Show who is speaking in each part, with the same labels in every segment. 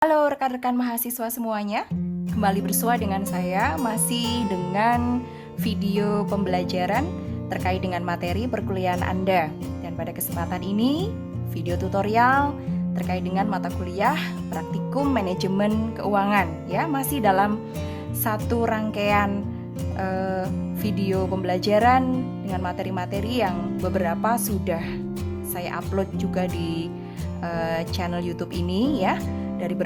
Speaker 1: Halo rekan-rekan mahasiswa semuanya, kembali bersua dengan saya masih dengan video pembelajaran terkait dengan materi perkuliahan Anda. Dan pada kesempatan ini, video tutorial terkait dengan mata kuliah Praktikum Manajemen Keuangan, ya, masih dalam satu rangkaian video pembelajaran dengan materi-materi yang beberapa sudah saya upload juga di channel YouTube ini, ya, dari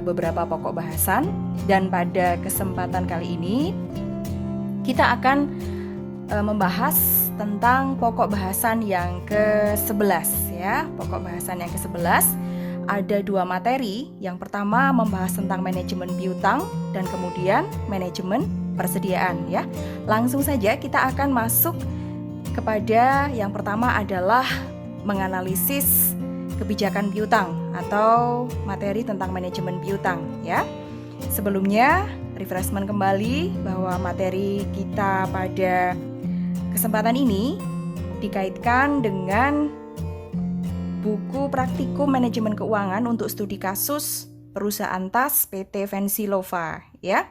Speaker 1: beberapa pokok bahasan. Dan pada kesempatan kali ini kita akan membahas tentang pokok bahasan yang ke-11, ya. Pokok bahasan yang ke-11 ada dua materi. Yang pertama membahas tentang manajemen piutang dan kemudian manajemen persediaan, ya. Langsung saja kita akan masuk kepada yang pertama adalah menganalisis kebijakan piutang atau materi tentang manajemen piutang, ya. Sebelumnya, refreshment kembali bahwa materi kita pada kesempatan ini dikaitkan dengan buku Praktikum Manajemen Keuangan untuk studi kasus perusahaan tas PT Vensilova, ya.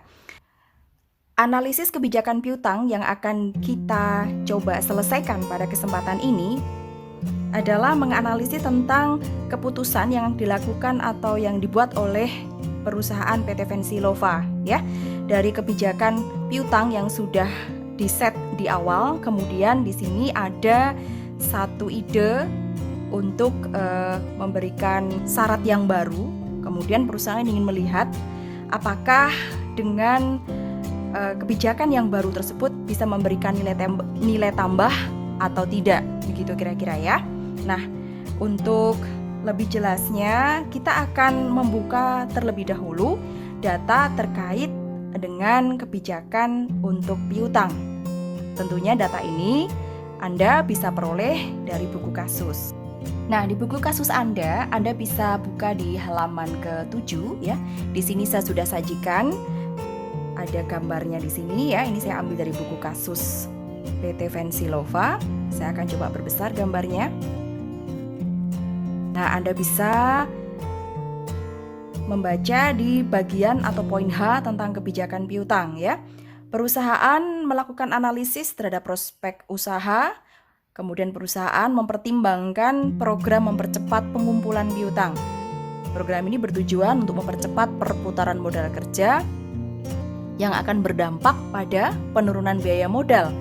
Speaker 1: Analisis kebijakan piutang yang akan kita coba selesaikan pada kesempatan ini adalah menganalisis tentang keputusan yang dilakukan atau yang dibuat oleh perusahaan PT Vensilova, ya, dari kebijakan piutang yang sudah diset di awal. Kemudian di sini ada satu ide untuk memberikan syarat yang baru. Kemudian perusahaan ingin melihat apakah dengan kebijakan yang baru tersebut bisa memberikan nilai tambah atau tidak, begitu kira-kira, ya. Nah, untuk lebih jelasnya kita akan membuka terlebih dahulu data terkait dengan kebijakan untuk piutang. Tentunya data ini Anda bisa peroleh dari buku kasus. Nah, di buku kasus Anda bisa buka di halaman ke-7, ya. Di sini saya sudah sajikan, ada gambarnya di sini, ya. Ini saya ambil dari buku kasus PT Vensilova. Saya akan coba perbesar gambarnya. Nah, Anda bisa membaca di bagian atau poin H tentang kebijakan piutang, ya. Perusahaan melakukan analisis terhadap prospek usaha, kemudian perusahaan mempertimbangkan program mempercepat pengumpulan piutang. Program ini bertujuan untuk mempercepat perputaran modal kerja yang akan berdampak pada penurunan biaya modal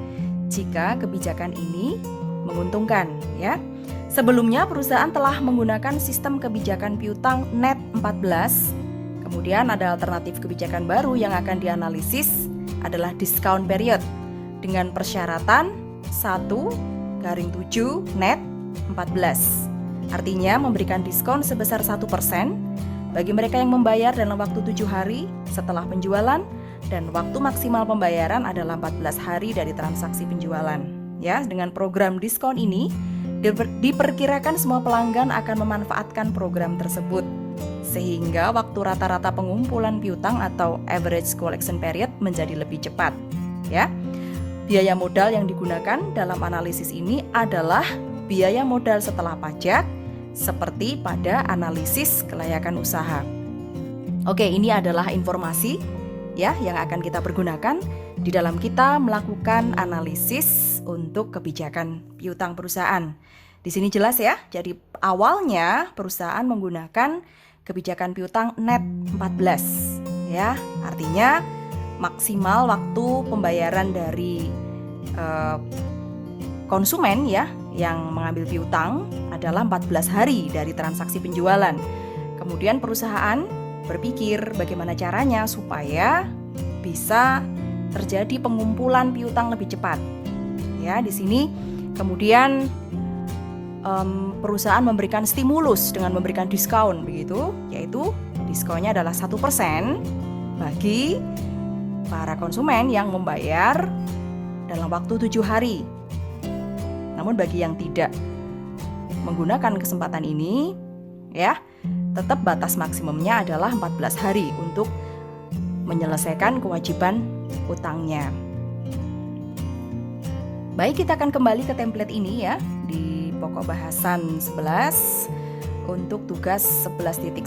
Speaker 1: jika kebijakan ini menguntungkan, ya. Sebelumnya perusahaan telah menggunakan sistem kebijakan piutang net 14. Kemudian ada alternatif kebijakan baru yang akan dianalisis adalah discount period dengan persyaratan 1/7 net 14. Artinya memberikan diskon sebesar 1% bagi mereka yang membayar dalam waktu 7 hari setelah penjualan, dan waktu maksimal pembayaran adalah 14 hari dari transaksi penjualan. Ya, dengan program diskon ini diperkirakan semua pelanggan akan memanfaatkan program tersebut, sehingga waktu rata-rata pengumpulan piutang atau average collection period menjadi lebih cepat, ya. Biaya modal yang digunakan dalam analisis ini adalah biaya modal setelah pajak, seperti pada analisis kelayakan usaha. Oke, ini adalah informasi, ya, yang akan kita pergunakan di dalam kita melakukan analisis untuk kebijakan piutang perusahaan. Di sini jelas, ya. Jadi awalnya perusahaan menggunakan kebijakan piutang net 14, ya. Artinya maksimal waktu pembayaran dari konsumen, ya, yang mengambil piutang adalah 14 hari dari transaksi penjualan. Kemudian perusahaan berpikir bagaimana caranya supaya bisa terjadi pengumpulan piutang lebih cepat, ya. Di sini kemudian perusahaan memberikan stimulus dengan memberikan diskon, begitu, yaitu diskonnya adalah 1% bagi para konsumen yang membayar dalam waktu 7 hari. Namun bagi yang tidak menggunakan kesempatan ini, ya, tetap batas maksimumnya adalah 14 hari untuk menyelesaikan kewajiban utangnya. Baik, kita akan kembali ke template ini, ya, di pokok bahasan 11. untuk tugas 11.1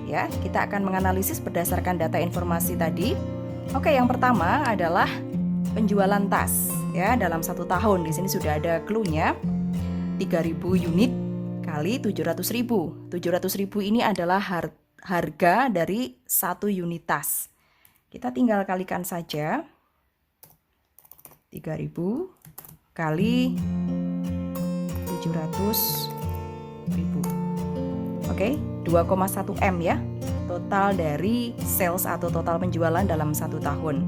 Speaker 1: ya, kita akan menganalisis berdasarkan data informasi tadi. Oke, yang pertama adalah penjualan tas ya dalam 1 tahun. Di sini sudah ada clue-nya. 3.000 unit kali 700.000. 700.000 ini adalah harga dari 1 unit tas. Kita tinggal kalikan saja. 3.000 kali 700.000. Oke, 2,1 M ya. Total dari sales atau total penjualan dalam 1 tahun.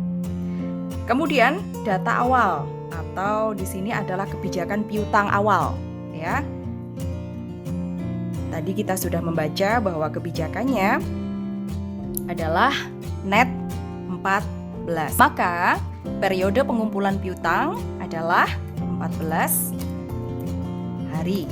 Speaker 1: Kemudian data awal atau di sini adalah kebijakan piutang awal ya. Tadi kita sudah membaca bahwa kebijakannya adalah net 14. Maka periode pengumpulan piutang adalah 14 hari.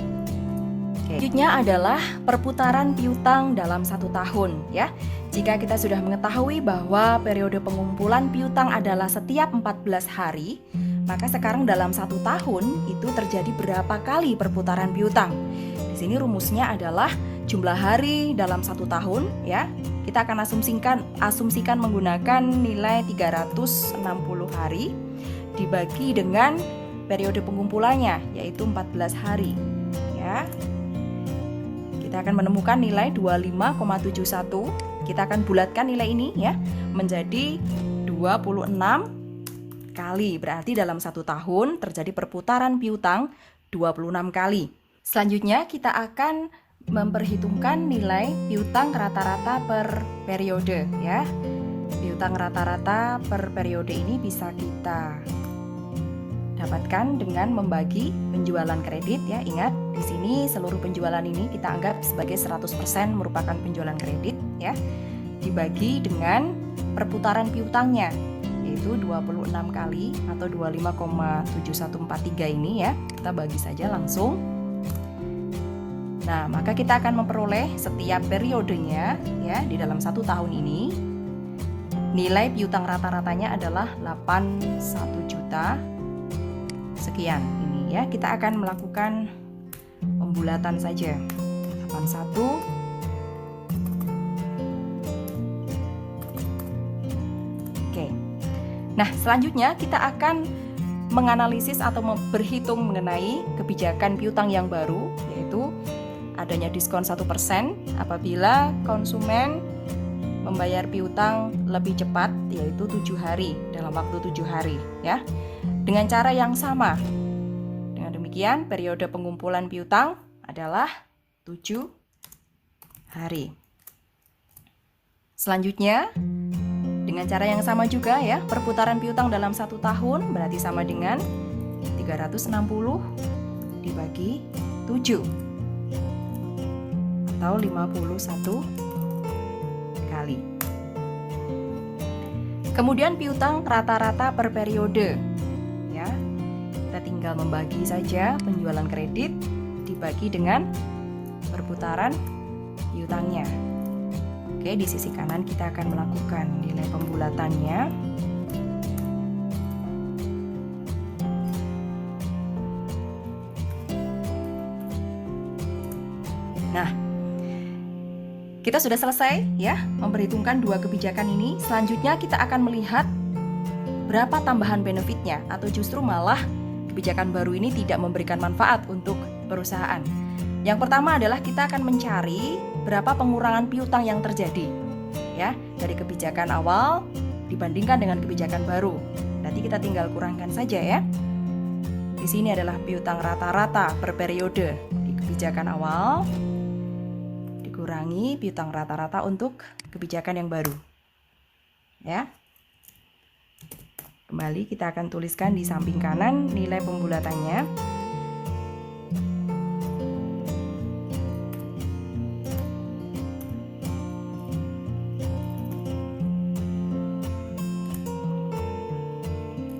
Speaker 1: Selanjutnya adalah perputaran piutang dalam 1 tahun ya. Jika kita sudah mengetahui bahwa periode pengumpulan piutang adalah setiap 14 hari, maka sekarang dalam 1 tahun itu terjadi berapa kali perputaran piutang? Di sini rumusnya adalah jumlah hari dalam 1 tahun ya. Kita akan asumsikan menggunakan nilai 360 hari dibagi dengan periode pengumpulannya yaitu 14 hari ya. Kita akan menemukan nilai 25,71. Kita akan bulatkan nilai ini ya menjadi 26 kali. Berarti dalam 1 tahun terjadi perputaran piutang 26 kali. Selanjutnya kita akan memperhitungkan nilai piutang rata-rata per periode ya. Piutang rata-rata per periode ini bisa kita dapatkan dengan membagi penjualan kredit ya. Ingat, di sini seluruh penjualan ini kita anggap sebagai 100% merupakan penjualan kredit ya. Dibagi dengan perputaran piutangnya yaitu 26 kali atau 25,7143 ini ya. Kita bagi saja langsung. Nah, maka kita akan memperoleh setiap periodenya ya di dalam 1 tahun ini. Nilai piutang rata-ratanya adalah 81 juta sekian ini ya. Kita akan melakukan pembulatan saja. 81 Oke. Nah, selanjutnya kita akan menganalisis atau berhitung mengenai kebijakan piutang yang baru, yaitu adanya diskon 1% apabila konsumen membayar piutang lebih cepat, yaitu 7 hari, dalam waktu 7 hari ya. Dengan cara yang sama. Dengan demikian, periode pengumpulan piutang adalah 7 hari. Selanjutnya, dengan cara yang sama juga ya, perputaran piutang dalam 1 tahun berarti sama dengan 360 dibagi 7 atau 51 kali. Kemudian piutang rata-rata per periode. Ya. Kita tinggal membagi saja penjualan kredit dibagi dengan perputaran piutangnya. Oke, di sisi kanan kita akan melakukan nilai pembulatannya. Nah, kita sudah selesai ya memperhitungkan 2 kebijakan ini. Selanjutnya kita akan melihat berapa tambahan benefitnya atau justru malah kebijakan baru ini tidak memberikan manfaat untuk perusahaan. Yang pertama adalah kita akan mencari berapa pengurangan piutang yang terjadi ya dari kebijakan awal dibandingkan dengan kebijakan baru. Nanti kita tinggal kurangkan saja ya. Di sini adalah piutang rata-rata per periode di kebijakan awal dikurangi piutang rata-rata untuk kebijakan yang baru. Ya. Kembali kita akan tuliskan di samping kanan nilai pembulatannya.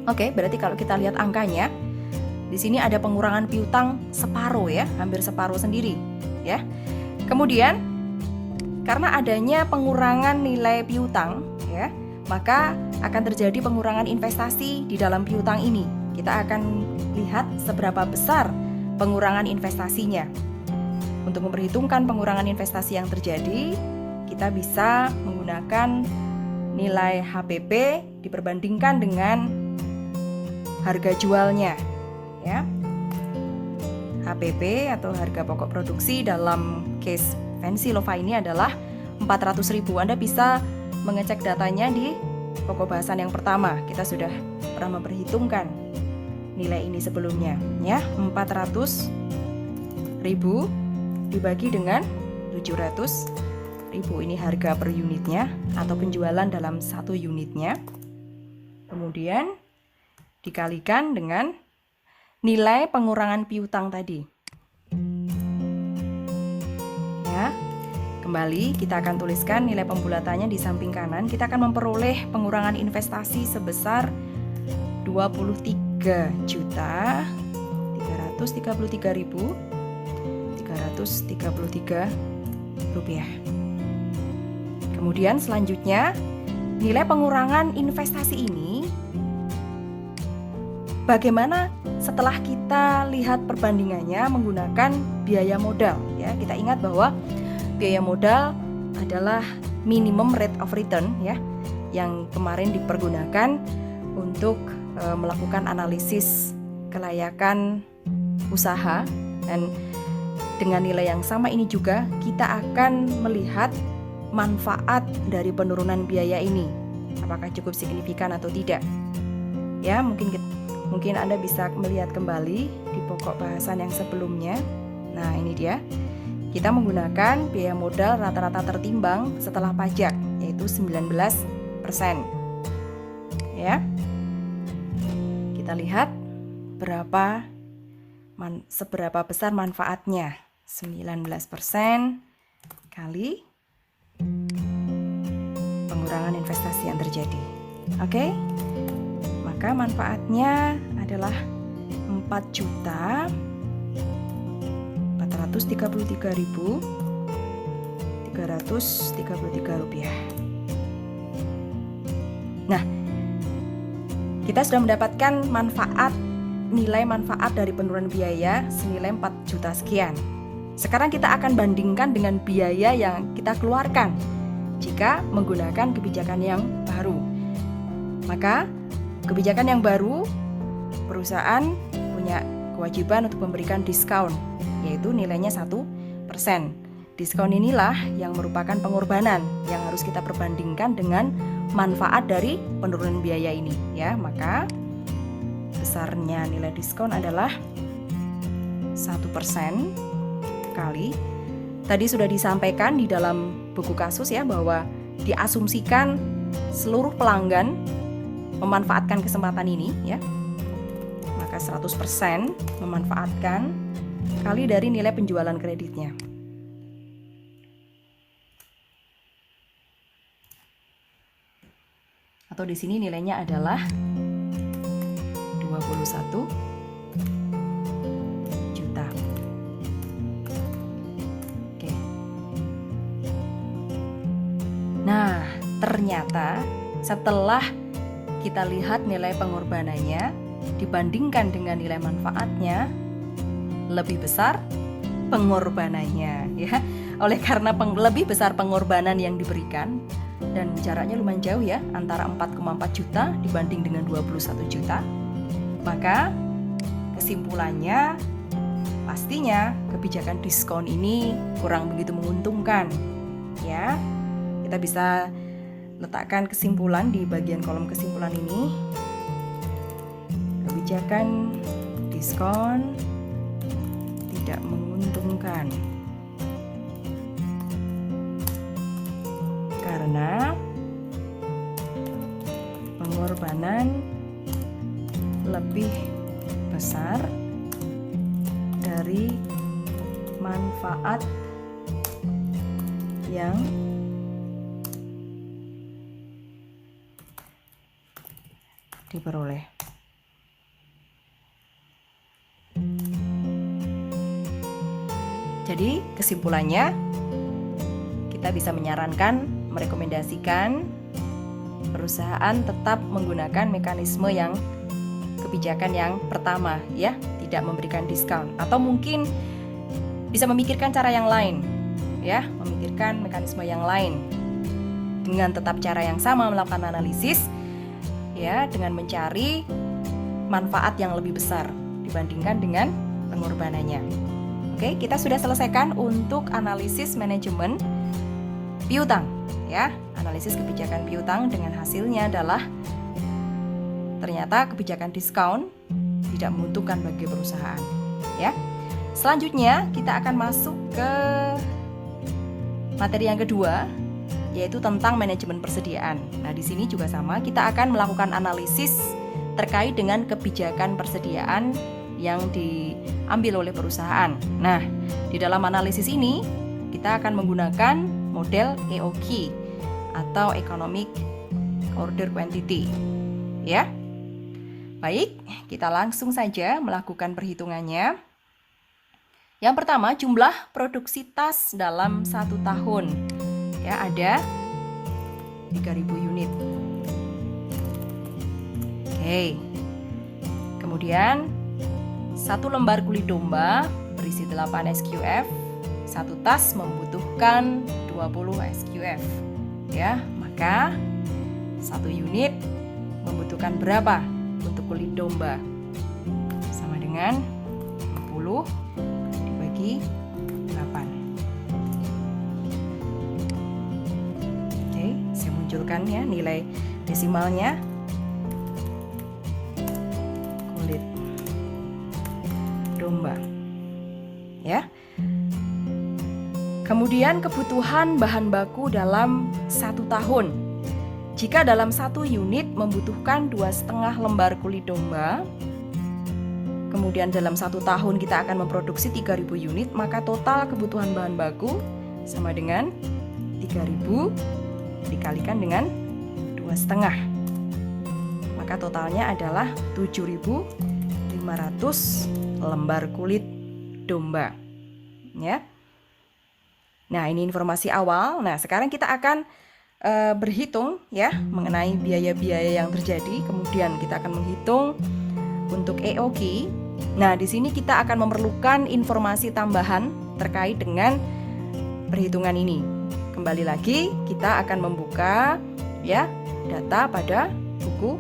Speaker 1: Oke, berarti kalau kita lihat angkanya, di sini ada pengurangan piutang separuh ya, hampir separuh sendiri ya. Kemudian karena adanya pengurangan nilai piutang ya, maka akan terjadi pengurangan investasi di dalam piutang ini. Kita akan lihat seberapa besar pengurangan investasinya. Untuk memperhitungkan pengurangan investasi yang terjadi, kita bisa menggunakan nilai HPP diperbandingkan dengan harga jualnya, ya. HPP atau harga pokok produksi dalam case Fancy Lova ini adalah 400.000. Anda bisa mengecek datanya di pokok bahasan yang pertama. Kita sudah pernah memperhitungkan nilai ini sebelumnya, ya. 400.000 dibagi dengan 700.000. Ini harga per unitnya atau penjualan dalam satu unitnya. Kemudian dikalikan dengan nilai pengurangan piutang tadi. Ya. Kembali kita akan tuliskan nilai pembulatannya di samping kanan. Kita akan memperoleh pengurangan investasi sebesar 23.333.333 rupiah. Kemudian selanjutnya, nilai pengurangan investasi ini bagaimana setelah kita lihat perbandingannya menggunakan biaya modal, ya. Kita ingat bahwa biaya modal adalah minimum rate of return, ya, yang kemarin dipergunakan untuk melakukan analisis kelayakan usaha. Dan dengan nilai yang sama ini juga kita akan melihat manfaat dari penurunan biaya ini, apakah cukup signifikan atau tidak. Ya, mungkin Anda bisa melihat kembali di pokok bahasan yang sebelumnya. Nah, ini dia. Kita menggunakan biaya modal rata-rata tertimbang setelah pajak, yaitu 19%. Ya. Kita lihat seberapa besar manfaatnya. 19% kali pengurangan investasi yang terjadi. Oke? Maka manfaatnya adalah 4.433.333 rupiah. Nah, kita sudah mendapatkan nilai manfaat dari penurunan biaya senilai 4 juta sekian. Sekarang kita akan bandingkan dengan biaya yang kita keluarkan jika menggunakan kebijakan yang baru. Maka kebijakan yang baru, perusahaan punya kewajiban untuk memberikan diskon, yaitu nilainya 1%. Diskon inilah yang merupakan pengorbanan yang harus kita perbandingkan dengan manfaat dari penurunan biaya ini, ya. Maka besarnya nilai diskon adalah 1% kali. Tadi sudah disampaikan di dalam buku kasus, ya, bahwa diasumsikan seluruh pelanggan memanfaatkan kesempatan ini, ya. Maka 100% memanfaatkan kali dari nilai penjualan kreditnya. Atau di sini nilainya adalah 21 juta. Oke. Nah, ternyata setelah kita lihat nilai pengorbanannya dibandingkan dengan nilai manfaatnya, lebih besar pengorbanannya, ya. Oleh karena lebih besar pengorbanan yang diberikan dan jaraknya lumayan jauh, ya, antara 4,4 juta dibanding dengan 21 juta, maka kesimpulannya pastinya kebijakan diskon ini kurang begitu menguntungkan, ya. Kita bisa letakkan kesimpulan di bagian kolom kesimpulan ini. Kebijakan diskon tidak menguntungkan karena pengorbanan lebih besar dari manfaat yang diperoleh. Jadi kesimpulannya, kita bisa menyarankan, merekomendasikan perusahaan tetap menggunakan mekanisme yang kebijakan yang pertama, ya, tidak memberikan diskon, atau mungkin bisa memikirkan cara yang lain, ya, memikirkan mekanisme yang lain dengan tetap cara yang sama melakukan analisis, ya, dengan mencari manfaat yang lebih besar dibandingkan dengan pengorbanannya. Oke, kita sudah selesaikan untuk analisis manajemen piutang, ya, analisis kebijakan piutang dengan hasilnya adalah ternyata kebijakan diskon tidak menguntungkan bagi perusahaan, ya. Selanjutnya kita akan masuk ke materi yang kedua, yaitu tentang manajemen persediaan. Nah, di sini juga sama, kita akan melakukan analisis terkait dengan kebijakan persediaan yang diambil oleh perusahaan. Nah, di dalam analisis ini kita akan menggunakan model EOQ atau Economic Order Quantity, ya. Baik, kita langsung saja melakukan perhitungannya. Yang pertama, jumlah produksi tas dalam 1 tahun, ya, ada 3.000 unit. Oke. Kemudian 1 lembar kulit domba berisi 8 SQF. 1 tas membutuhkan 20 SQF. Ya, maka 1 unit membutuhkan berapa untuk kulit domba? Sama dengan 20 dibagi 8. Oke, saya munculkan ya nilai desimalnya. Kulit domba. Ya. Kemudian kebutuhan bahan baku dalam 1 tahun. Jika dalam 1 unit membutuhkan 2,5 lembar kulit domba, kemudian dalam 1 tahun kita akan memproduksi 3.000 unit, maka total kebutuhan bahan baku sama dengan 3.000 dikalikan dengan 2,5. Maka totalnya adalah 7.500 lembar kulit domba. Ya. Nah, ini informasi awal. Nah, sekarang kita akan berhitung ya mengenai biaya-biaya yang terjadi. Kemudian kita akan menghitung untuk EOQ. Nah, di sini kita akan memerlukan informasi tambahan terkait dengan perhitungan ini. Kembali lagi, kita akan membuka ya data pada buku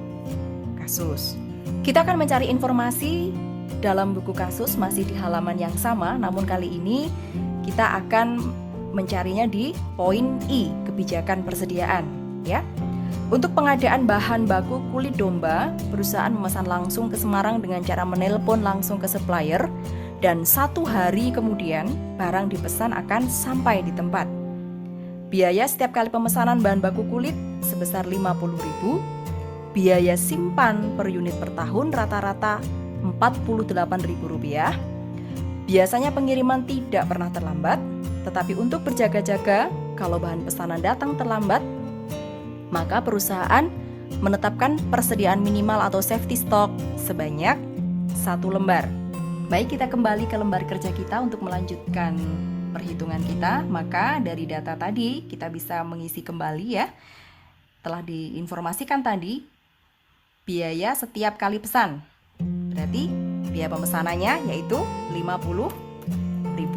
Speaker 1: kasus. Kita akan mencari informasi dalam buku kasus masih di halaman yang sama, namun kali ini kita akan mencarinya di poin I, kebijakan persediaan, ya. Untuk pengadaan bahan baku kulit domba, perusahaan memesan langsung ke Semarang dengan cara menelpon langsung ke supplier, dan 1 hari kemudian barang dipesan akan sampai di tempat. Biaya setiap kali pemesanan bahan baku kulit sebesar 50.000. Biaya simpan per unit per tahun rata-rata Rp48.000. Biasanya pengiriman tidak pernah terlambat, tetapi untuk berjaga-jaga kalau bahan pesanan datang terlambat, maka perusahaan menetapkan persediaan minimal atau safety stock sebanyak 1 lembar. Baik, kita kembali ke lembar kerja kita untuk melanjutkan perhitungan kita. Maka dari data tadi kita bisa mengisi kembali ya. Telah diinformasikan tadi biaya setiap kali pesan. Berarti biaya pemesanannya yaitu Rp50.000.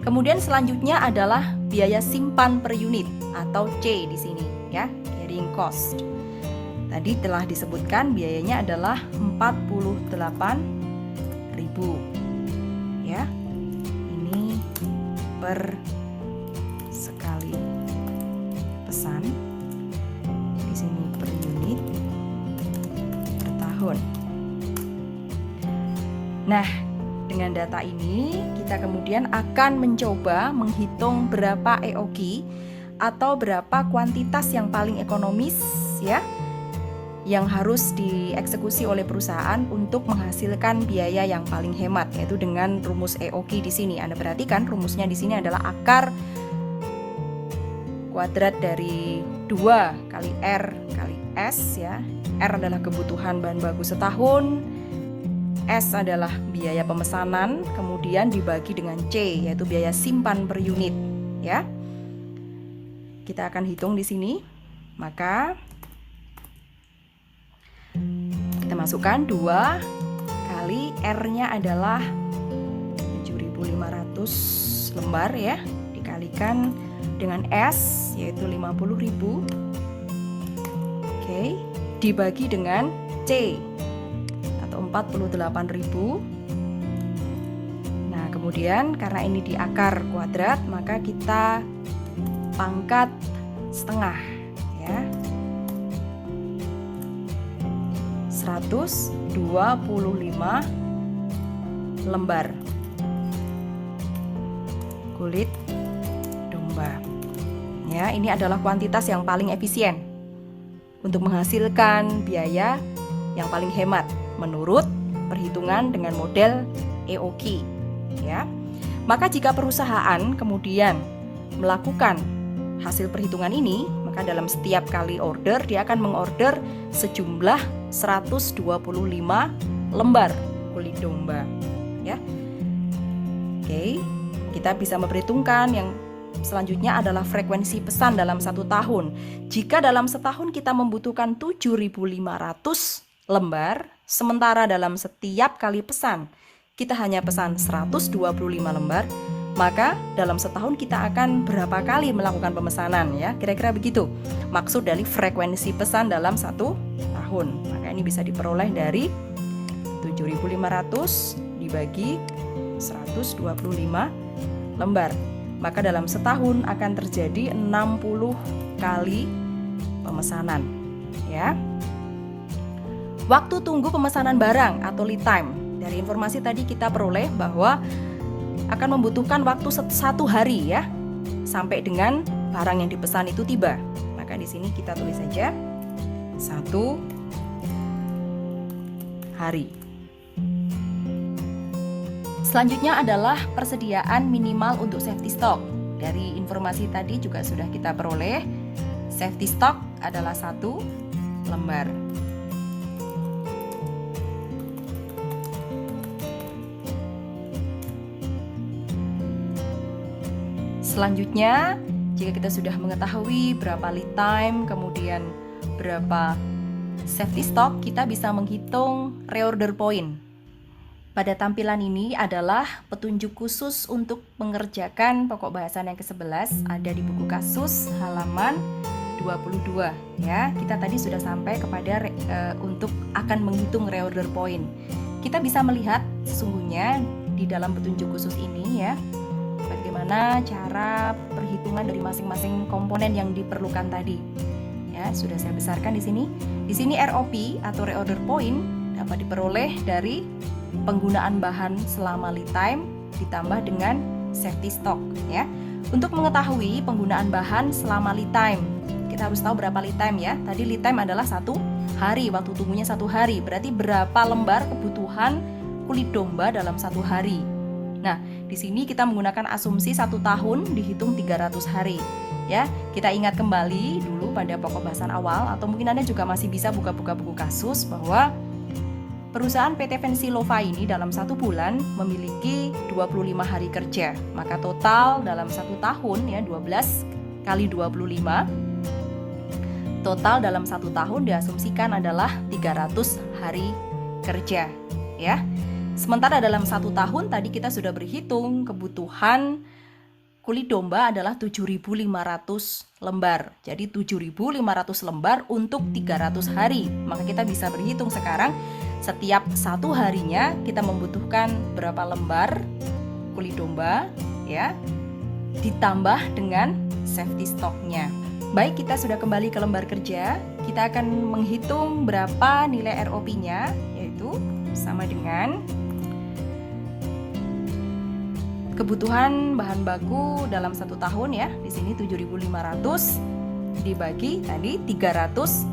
Speaker 1: Kemudian selanjutnya adalah biaya simpan per unit atau C di sini ya, carrying cost. Tadi telah disebutkan biayanya adalah Rp48.000 ya. Ini per sekali pesan. Di sini per unit per tahun. Nah, dengan data ini kita kemudian akan mencoba menghitung berapa EOQ atau berapa kuantitas yang paling ekonomis ya yang harus dieksekusi oleh perusahaan untuk menghasilkan biaya yang paling hemat, yaitu dengan rumus EOQ di sini. Anda perhatikan rumusnya di sini adalah akar kuadrat dari 2 kali R kali S ya. R adalah kebutuhan bahan baku setahun, S adalah biaya pemesanan, kemudian dibagi dengan C, yaitu biaya simpan per unit, ya. Kita akan hitung di sini. Maka kita masukkan 2 kali R-nya adalah 7.500 lembar ya, dikalikan dengan S yaitu 50.000. Oke, dibagi dengan C atau 48.000. Nah, kemudian karena ini di akar kuadrat, maka kita pangkat setengah ya. 125 lembar kulit domba. Ya, ini adalah kuantitas yang paling efisien untuk menghasilkan biaya yang paling hemat menurut perhitungan dengan model EOQ ya. Maka jika perusahaan kemudian melakukan hasil perhitungan ini, maka dalam setiap kali order dia akan mengorder sejumlah 125 lembar kulit domba ya. Oke, kita bisa memperhitungkan yang selanjutnya adalah frekuensi pesan dalam 1 tahun. Jika dalam setahun kita membutuhkan 7.500 lembar, sementara dalam setiap kali pesan kita hanya pesan 125 lembar, maka dalam setahun kita akan berapa kali melakukan pemesanan ya, kira-kira begitu maksud dari frekuensi pesan dalam 1 tahun. Maka ini bisa diperoleh dari 7.500 dibagi 125 lembar, maka dalam setahun akan terjadi 60 kali pemesanan ya. Waktu tunggu pemesanan barang atau lead time, dari informasi tadi kita peroleh bahwa akan membutuhkan waktu 1 hari ya sampai dengan barang yang dipesan itu tiba. Maka di sini kita tulis saja 1 hari. Selanjutnya adalah persediaan minimal untuk safety stock. Dari informasi tadi juga sudah kita peroleh safety stock adalah 1 lembar. Selanjutnya, jika kita sudah mengetahui berapa lead time, kemudian berapa safety stock, kita bisa menghitung reorder point. Pada tampilan ini adalah petunjuk khusus untuk mengerjakan pokok bahasan yang ke-11, ada di buku kasus halaman 22 ya. Kita tadi sudah sampai kepada untuk akan menghitung reorder point. Kita bisa melihat sesungguhnya di dalam petunjuk khusus ini ya, bagaimana cara perhitungan dari masing-masing komponen yang diperlukan tadi. Ya, sudah saya besarkan di sini. Di sini ROP atau reorder point dapat diperoleh dari penggunaan bahan selama lead time ditambah dengan safety stock ya. Untuk mengetahui penggunaan bahan selama lead time, kita harus tahu berapa lead time ya. Tadi lead time adalah 1 hari, waktu tunggunya 1 hari. Berarti berapa lembar kebutuhan kulit domba dalam 1 hari. Nah, di sini kita menggunakan asumsi 1 tahun dihitung 300 hari. Ya, kita ingat kembali dulu pada pokok bahasan awal, atau mungkin Anda juga masih bisa buka-buka buku kasus, bahwa perusahaan PT Vensilova ini dalam 1 bulan memiliki 25 hari kerja. Maka total dalam 1 tahun ya 12 kali 25. Total dalam 1 tahun diasumsikan adalah 300 hari kerja ya. Sementara dalam 1 tahun tadi kita sudah berhitung kebutuhan kulit domba adalah 7.500 lembar. Jadi 7.500 lembar untuk 300 hari. Maka kita bisa berhitung sekarang setiap 1 harinya kita membutuhkan berapa lembar kulit domba ya, ditambah dengan safety stocknya. Baik, kita sudah kembali ke lembar kerja. Kita akan menghitung berapa nilai ROP-nya, yaitu sama dengan kebutuhan bahan baku dalam 1 tahun ya. Di sini 7.500 dibagi tadi 300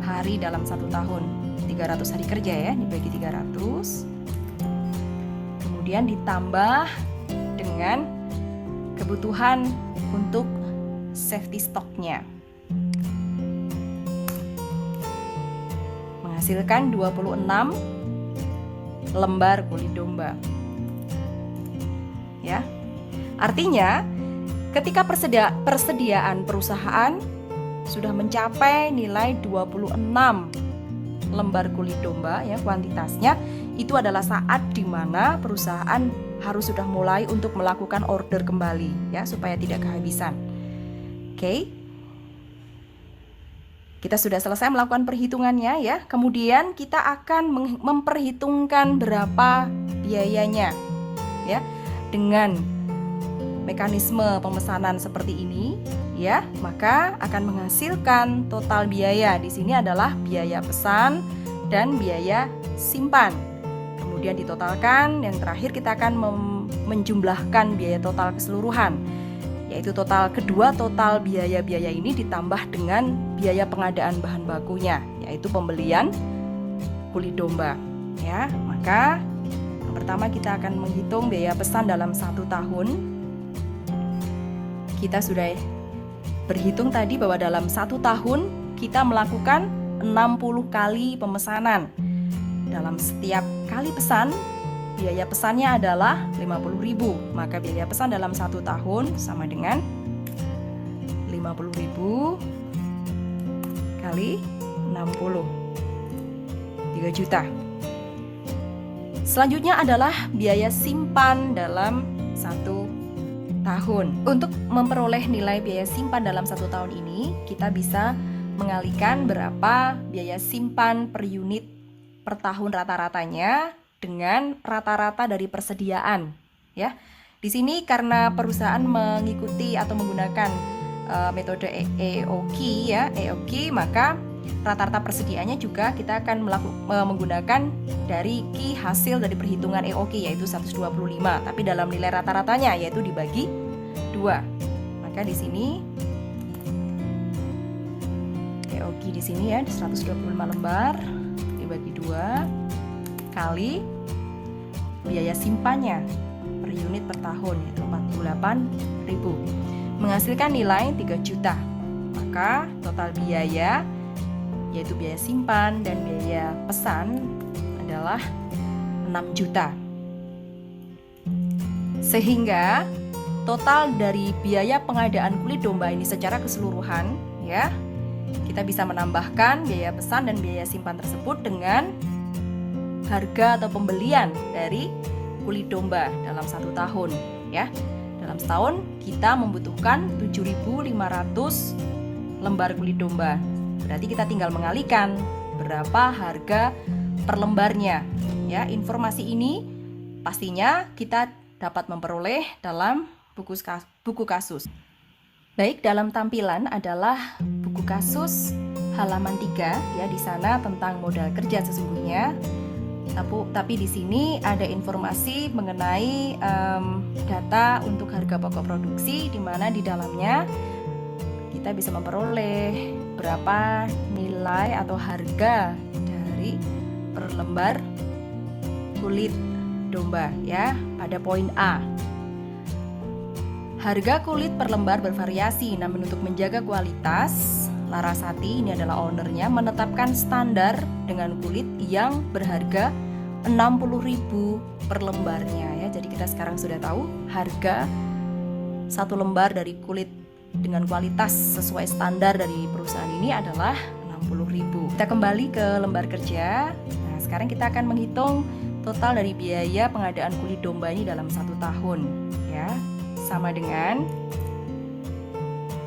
Speaker 1: hari dalam 1 tahun. 300 hari kerja ya, dibagi 300. Kemudian ditambah dengan kebutuhan untuk safety stocknya. Menghasilkan 26 lembar kulit domba. Ya. Artinya ketika persediaan perusahaan sudah mencapai nilai 26 lembar kulit domba ya kuantitasnya, itu adalah saat di mana perusahaan harus sudah mulai untuk melakukan order kembali ya, supaya tidak kehabisan. Oke. Kita sudah selesai melakukan perhitungannya ya. Kemudian kita akan memperhitungkan berapa biayanya ya. Dengan mekanisme pemesanan seperti ini ya, maka akan menghasilkan total biaya. Di sini adalah biaya pesan dan biaya simpan. Kemudian ditotalkan, yang terakhir kita akan menjumlahkan biaya total keseluruhan, yaitu kedua total biaya-biaya ini ditambah dengan biaya pengadaan bahan bakunya, yaitu pembelian kulit domba ya. Maka yang pertama kita akan menghitung biaya pesan dalam 1 tahun. Kita sudah berhitung tadi bahwa dalam 1 tahun kita melakukan 60 kali pemesanan. Dalam setiap kali pesan, biaya pesannya adalah 50.000. Maka biaya pesan dalam 1 tahun sama dengan 50.000 kali 60, 3 juta. Selanjutnya adalah biaya simpan dalam 1 tahun. Untuk memperoleh nilai biaya simpan dalam 1 tahun ini, kita bisa mengalihkan berapa biaya simpan per unit per tahun rata-ratanya dengan rata-rata dari persediaan ya. Di sini karena perusahaan mengikuti atau menggunakan metode EOQ ya, EOQ, maka rata-rata persediaannya juga kita akan menggunakan dari Ki hasil dari perhitungan EOQ, yaitu 125, tapi dalam nilai rata-ratanya yaitu dibagi 2. Maka di sini EOQ di sini ya 125 lembar dibagi 2 kali biaya simpannya per unit per tahun, yaitu 48.000, menghasilkan nilai 3 juta. Maka total biaya, yaitu biaya simpan dan biaya pesan, adalah 6 juta. Sehingga total dari biaya pengadaan kulit domba ini secara keseluruhan ya, kita bisa menambahkan biaya pesan dan biaya simpan tersebut dengan harga atau pembelian dari kulit domba dalam 1 tahun ya. Dalam setahun kita membutuhkan 7.500 lembar kulit domba. Berarti kita tinggal mengalihkan berapa harga per lembarnya ya. Informasi ini pastinya kita dapat memperoleh dalam buku kasus. Baik, dalam tampilan adalah buku kasus halaman 3 ya. Di sana tentang modal kerja sesungguhnya. Tapi di sini ada informasi mengenai data untuk harga pokok produksi, di mana di dalamnya kita bisa memperoleh berapa nilai atau harga dari per lembar kulit domba ya. Pada poin A, harga kulit per lembar bervariasi, namun untuk menjaga kualitas, Larasati, ini adalah ownernya, menetapkan standar dengan kulit yang berharga 60.000 per lembarnya ya. Jadi kita sekarang sudah tahu harga 1 lembar dari kulit dengan kualitas sesuai standar dari perusahaan ini adalah 60.000. Kita kembali ke lembar kerja. Nah, sekarang kita akan menghitung total dari biaya pengadaan kulit domba ini dalam 1 tahun ya. Sama dengan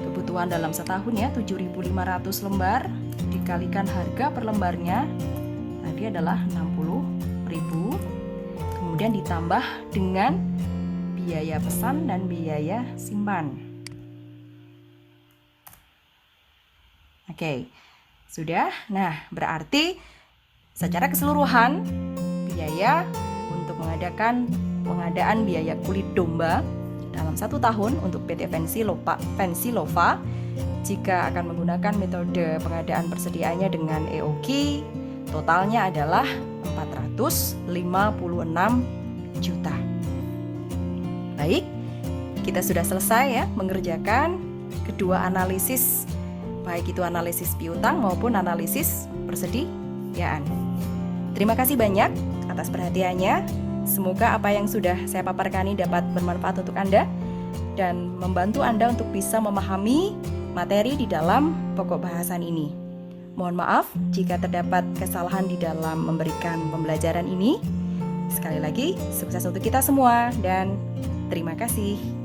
Speaker 1: kebutuhan dalam setahun ya, 7.500 lembar dikalikan harga per lembarnya tadi adalah 60.000, kemudian ditambah dengan biaya pesan dan biaya simpan. Oke, sudah. Nah, berarti secara keseluruhan biaya untuk pengadaan biaya kulit domba dalam 1 tahun untuk PT Fensilova jika akan menggunakan metode pengadaan persediaannya dengan EOQ, totalnya adalah 456 juta. Baik, kita sudah selesai ya mengerjakan kedua analisis, baik itu analisis piutang maupun analisis persediaan. Terima kasih banyak atas perhatiannya. Semoga apa yang sudah saya paparkan ini dapat bermanfaat untuk Anda dan membantu Anda untuk bisa memahami materi di dalam pokok bahasan ini. Mohon maaf jika terdapat kesalahan di dalam memberikan pembelajaran ini. Sekali lagi, sukses untuk kita semua dan terima kasih.